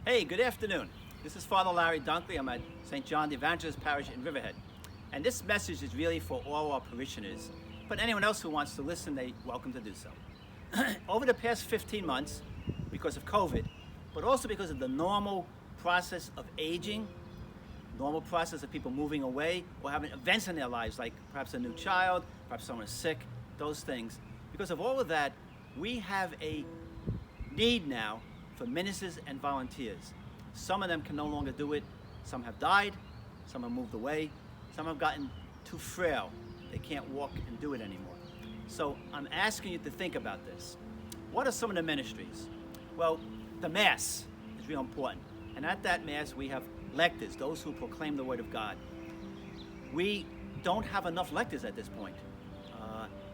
Hey, good afternoon. This is Father Larry Duncklee. I'm at St. John the Evangelist Parish in Riverhead. And this message is really for all our parishioners, but anyone else who wants to listen, they're welcome to do so. Over the past 15 months, because of COVID, but also because of the normal process of aging, normal process of people moving away or having events in their lives, like perhaps a new child, perhaps someone is sick, those things. Because of all of that, we have a need now for ministers and volunteers. Some of them can no longer do it. Some have died, some have moved away, some have gotten too frail. They can't walk and do it anymore. So I'm asking you to think about this. What are some of the ministries? Well, the Mass is real important. And at that Mass, we have lectors, those who proclaim the Word of God. We don't have enough lectors at this point.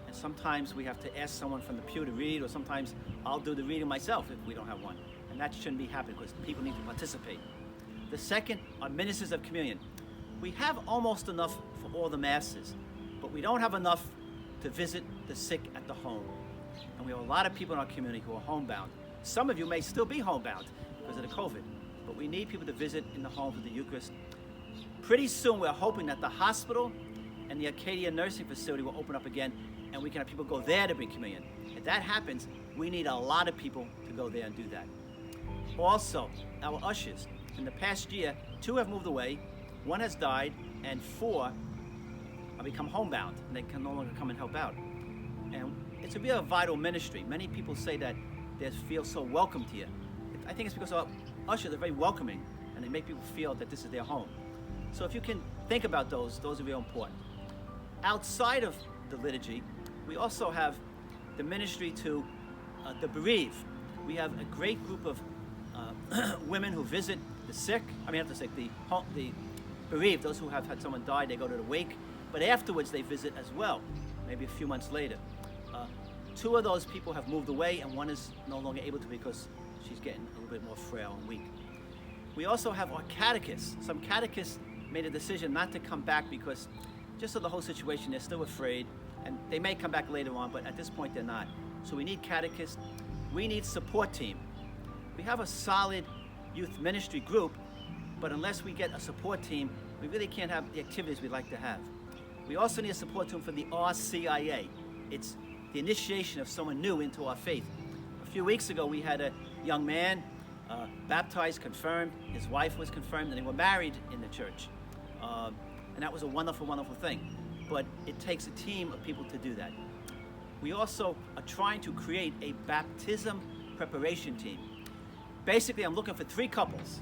And sometimes we have to ask someone from the pew to read, or sometimes I'll do the reading myself if we don't have one. And that shouldn't be happening because people need to participate. The second are ministers of communion. We have almost enough for all the masses, but we don't have enough to visit the sick at the home. And we have a lot of people in our community who are homebound. Some of you may still be homebound because of the COVID, but we need people to visit in the home for the Eucharist. Pretty soon we're hoping that the hospital and the Acadia nursing facility will open up again, and we can have people go there to bring communion. If that happens, we need a lot of people to go there and do that. Also, our ushers. In the past year, 2 have moved away, 1 has died, and 4 have become homebound, and they can no longer come and help out. And it's a real vital ministry. Many people say that they feel so welcomed here. I think it's because our ushers are very welcoming, and they make people feel that this is their home. So if you can think about those are real important. Outside of the liturgy, we also have the ministry to the bereaved. We have a great group of women who visit the sick. The bereaved, those who have had someone die, they go to the wake. But afterwards, they visit as well, maybe a few months later. 2 of those people have moved away, and 1 is no longer able to because she's getting a little bit more frail and weak. We also have our catechists. Some catechists made a decision not to come back because just of the whole situation, they're still afraid, and they may come back later on, but at this point they're not. So we need catechists. We need support team. We have a solid youth ministry group, but unless we get a support team, we really can't have the activities we'd like to have. We also need a support team for the RCIA. It's the initiation of someone new into our faith. A few weeks ago, we had a young man baptized, confirmed. His wife was confirmed, and they were married in the church. And that was a wonderful, wonderful thing. But it takes a team of people to do that. We also are trying to create a baptism preparation team. Basically, I'm looking for 3 couples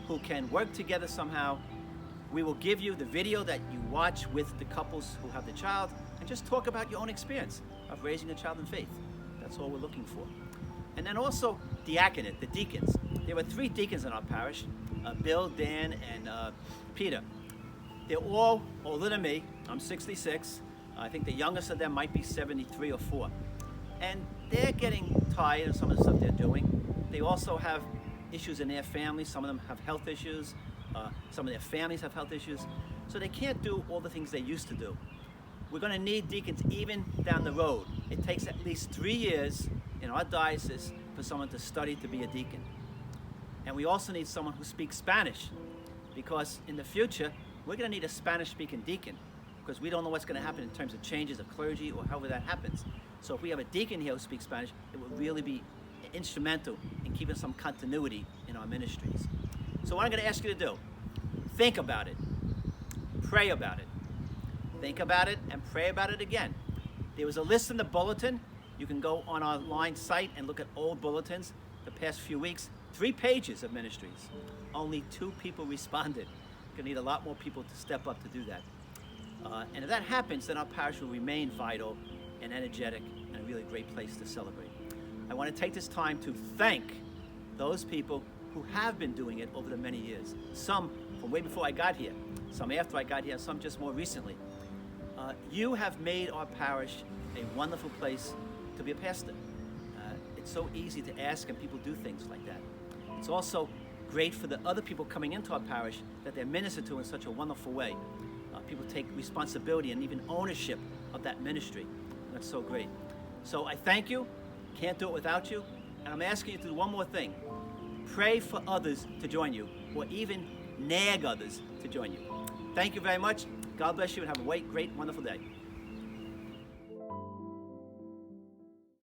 who can work together somehow. We will give you the video that you watch with the couples who have the child, and just talk about your own experience of raising a child in faith. That's all we're looking for. And then also diaconate, the deacons. There were 3 deacons in our parish, Bill, Dan, and Peter. They're all older than me. I'm 66. I think the youngest of them might be 73 or 4. And they're getting tired of some of the stuff they're doing. They also have issues in their families. Some of them have health issues. Some of their families have health issues. So they can't do all the things they used to do. We're going to need deacons even down the road. It takes at least 3 years in our diocese for someone to study to be a deacon. And we also need someone who speaks Spanish, because in the future, we're going to need a Spanish-speaking deacon, because we don't know what's going to happen in terms of changes of clergy or however that happens. So if we have a deacon here who speaks Spanish, it will really be instrumental in keeping some continuity in our ministries. So what I'm going to ask you to do, think about it, pray about it, think about it, and pray about it again. There was a list in the bulletin. You can go on our online site and look at old bulletins the past few weeks. 3 pages of ministries. Only 2 people responded. We're going to need a lot more people to step up to do that. And if that happens, then our parish will remain vital and energetic and a really great place to celebrate. I want to take this time to thank those people who have been doing it over the many years. Some from way before I got here, some after I got here, and some just more recently. You have made our parish a wonderful place to be a pastor. It's so easy to ask, and people do things like that. It's also great for the other people coming into our parish that they're ministered to in such a wonderful way. People take responsibility and even ownership of that ministry. And that's so great. So I thank you. Can't do it without you. And I'm asking you to do one more thing. pray for others to join you, or even nag others to join you. Thank you very much. God bless you and have a great, wonderful day.